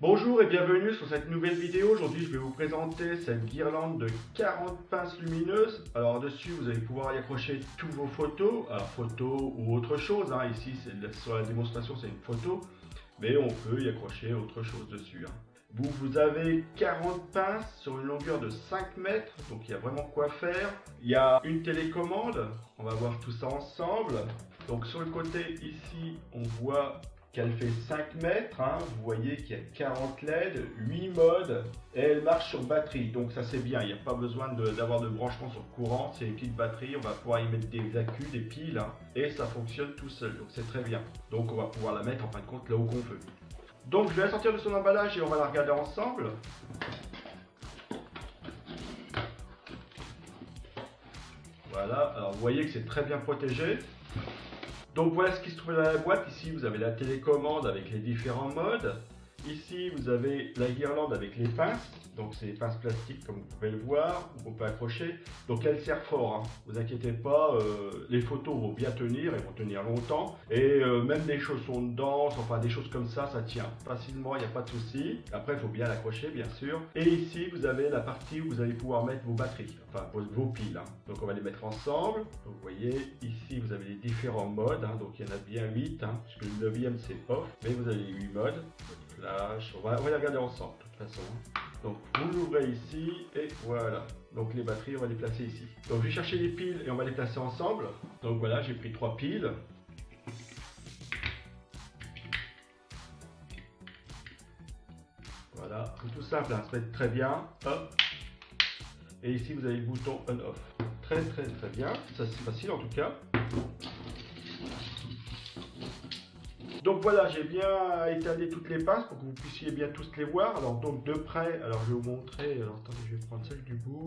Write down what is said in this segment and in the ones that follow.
Bonjour et bienvenue sur cette nouvelle vidéo. Aujourd'hui je vais vous présenter cette guirlande de 40 pinces lumineuses. Alors dessus vous allez pouvoir y accrocher tous vos photos, alors photos ou autre chose. Ici sur la démonstration c'est une photo, mais on peut y accrocher autre chose dessus. Vous avez 40 pinces sur une longueur de 5 mètres, donc il y a vraiment quoi faire. Il y a une télécommande, on va voir tout ça ensemble. Donc sur le côté ici on voit qu'elle fait 5 mètres, vous voyez qu'il y a 40 LED, 8 modes, et elle marche sur batterie, donc ça c'est bien, il n'y a pas besoin d'avoir de branchement sur courant, c'est une petite batterie, on va pouvoir y mettre des accus, des piles, et ça fonctionne tout seul, donc c'est très bien. Donc on va pouvoir la mettre en fin de compte là où qu'on veut. Donc je vais la sortir de son emballage et on va la regarder ensemble. Voilà, alors vous voyez que c'est très bien protégé. Donc voilà ce qui se trouve dans la boîte. Ici vous avez la télécommande avec les différents modes. Ici vous avez la guirlande avec les pinces. Donc c'est des pinces plastiques comme vous pouvez le voir, on peut accrocher. Donc elle sert fort, vous inquiétez pas, les photos vont bien tenir, elles vont tenir longtemps. Et même des chaussons de danse, enfin des choses comme ça tient facilement, il n'y a pas de souci. Après il faut bien l'accrocher bien sûr. Et ici vous avez la partie où vous allez pouvoir mettre vos batteries, enfin vos piles. Donc on va les mettre ensemble. Donc vous voyez ici vous avez les différents modes, donc il y en a bien 8, puisque le 9e c'est off, mais vous avez les 8 modes. Flash, on va les regarder ensemble de toute façon. Donc vous l'ouvrez ici et voilà. Donc les batteries on va les placer ici. Donc je vais chercher les piles et on va les placer ensemble. Donc voilà, j'ai pris 3 piles. Voilà, tout simple, ça se met très bien. Hop. Et ici vous avez le bouton on-off. Très bien, ça c'est facile en tout cas. Donc voilà, j'ai bien étalé toutes les pinces pour que vous puissiez bien tous les voir. Alors donc de près, alors je vais vous montrer, alors attendez, je vais prendre celle du bout.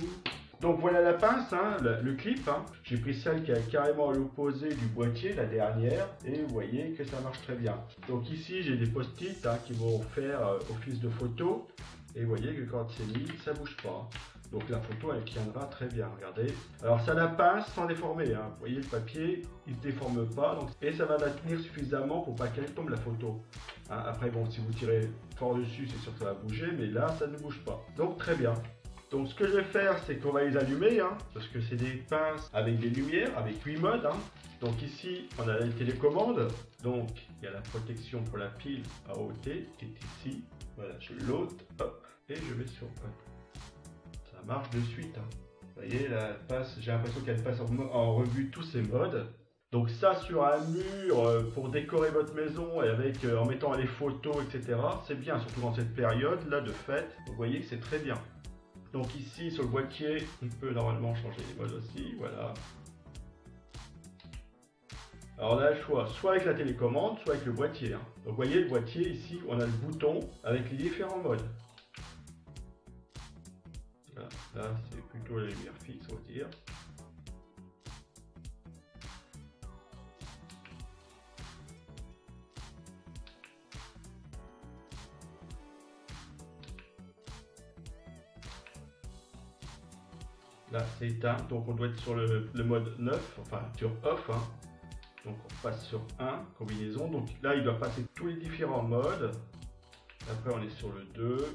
Donc voilà la pince, le clip. J'ai pris celle qui est carrément à l'opposé du boîtier, la dernière, et vous voyez que ça marche très bien. Donc ici j'ai des post-it qui vont faire office de photo, et vous voyez que quand c'est mis, ça bouge pas. Donc la photo elle tiendra très bien, regardez. Alors ça la pince sans déformer, vous voyez le papier il ne se déforme pas, donc, et ça va la tenir suffisamment pour pas qu'elle tombe la photo. Après bon, si vous tirez fort dessus c'est sûr que ça va bouger, mais là ça ne bouge pas. Donc très bien. Donc ce que je vais faire c'est qu'on va les allumer, parce que c'est des pinces avec des lumières, avec 8 modes. Donc ici on a la télécommande, donc il y a la protection pour la pile AOT qui est ici. Voilà, je l'ôte, hop, et je vais sur on. Ça marche de suite. Vous voyez, la passe, j'ai l'impression qu'elle passe en revue tous ces modes. Donc ça sur un mur pour décorer votre maison et avec en mettant les photos, etc. C'est bien, surtout dans cette période là de fête. Vous voyez que c'est très bien. Donc ici sur le boîtier, on peut normalement changer les modes aussi. Voilà. Alors on a le choix, soit avec la télécommande, soit avec le boîtier. Donc vous voyez le boîtier ici, on a le bouton avec les différents modes. Voilà. Là c'est plutôt la lumière fixe on va dire. Là c'est éteint, donc on doit être sur le mode 9, enfin sur off. Donc on passe sur 1, combinaison. Donc là il doit passer tous les différents modes. Après on est sur le 2, le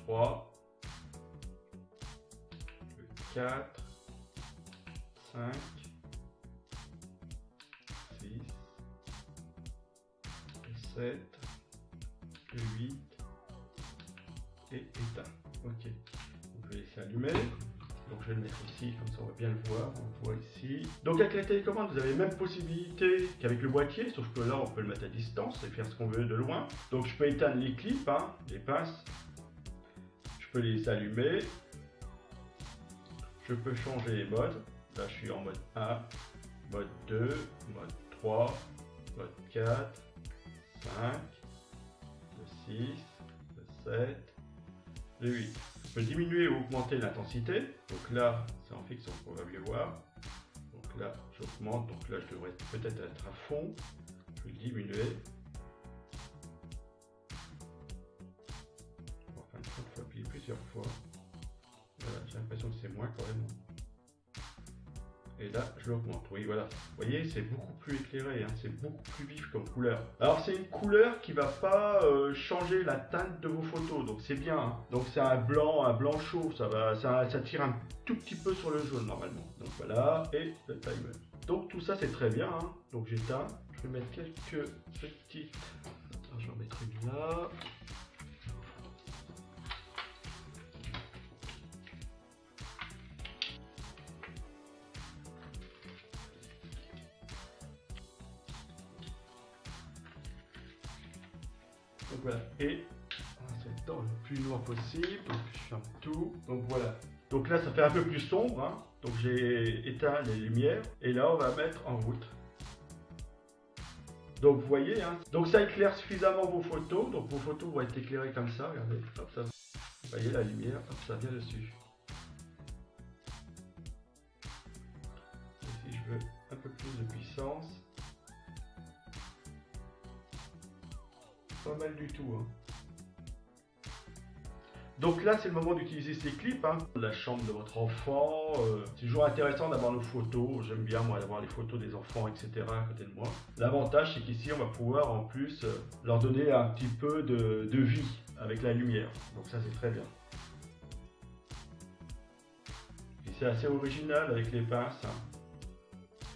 3, le 4, 5, 6, le 7, le 8 et éteint. Ok. Je vais laisser allumer. Donc je vais le mettre ici, comme ça on va bien le voir. On voit ici. Donc avec la télécommande, vous avez les mêmes possibilités qu'avec le boîtier, sauf que là on peut le mettre à distance et faire ce qu'on veut de loin. Donc je peux éteindre les clips, les pinces. Je peux les allumer. Je peux changer les modes. Là je suis en mode 1, mode 2, mode 3, mode 4, 5, le 6, le 7, le 8. Je peux diminuer ou augmenter l'intensité. Donc là, c'est en fixe, on va mieux voir. Donc là, j'augmente. Donc là, je devrais peut-être être à fond. Je vais diminuer. En fin de compte, il faut appuyer plusieurs fois. Voilà, j'ai l'impression que c'est moins quand même. Et là, je l'augmente. Oui, voilà. Vous voyez, c'est beaucoup plus éclairé, hein. C'est beaucoup plus vif comme couleur. Alors, c'est une couleur qui va pas changer la teinte de vos photos, donc c'est bien, hein. Donc, c'est un blanc chaud. Ça tire un tout petit peu sur le jaune normalement. Donc voilà, et le timer. Donc tout ça, c'est très bien, hein. Donc j'éteins. Je vais mettre quelques petites. Alors, je vais en mettre une là. Donc voilà, et c'est dans le plus noir possible, donc je ferme tout, donc voilà. Donc là ça fait un peu plus sombre, hein. Donc j'ai éteint les lumières, et là on va mettre en route. Donc vous voyez, hein. Donc ça éclaire suffisamment vos photos, donc vos photos vont être éclairées comme ça, regardez, hop, ça. Vous voyez la lumière, hop, ça vient dessus. Et si je veux un peu plus de puissance, pas mal du tout, hein. Donc là, c'est le moment d'utiliser ces clips, hein. La chambre de votre enfant, c'est toujours intéressant d'avoir nos photos. J'aime bien, moi, d'avoir les photos des enfants, etc. à côté de moi. L'avantage, c'est qu'ici, on va pouvoir, en plus, leur donner un petit peu de vie avec la lumière. Donc ça, c'est très bien. Et c'est assez original avec les pinces, hein.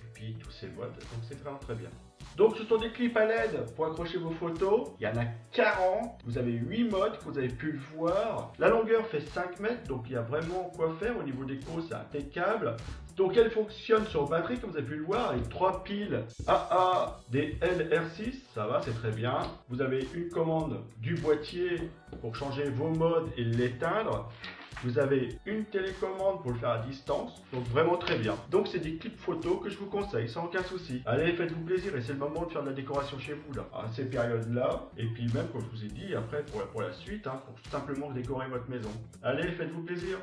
Et puis, tous ces modes, donc c'est vraiment très bien. Donc ce sont des clips à LED pour accrocher vos photos. Il y en a 40. Vous avez 8 modes que vous avez pu le voir. La longueur fait 5 mètres, donc il y a vraiment quoi faire. Au niveau d'écho, c'est impeccable. Donc elle fonctionne sur batterie, comme vous avez pu le voir, avec 3 piles AA des LR6. Ça va, c'est très bien. Vous avez une commande du boîtier pour changer vos modes et l'éteindre. Vous avez une télécommande pour le faire à distance, donc vraiment très bien. Donc c'est des clips photos que je vous conseille sans aucun souci. Allez, faites-vous plaisir et c'est le moment de faire de la décoration chez vous là, à ces périodes-là. Et puis même, comme je vous ai dit, après pour la suite, hein, pour simplement décorer votre maison. Allez, faites-vous plaisir.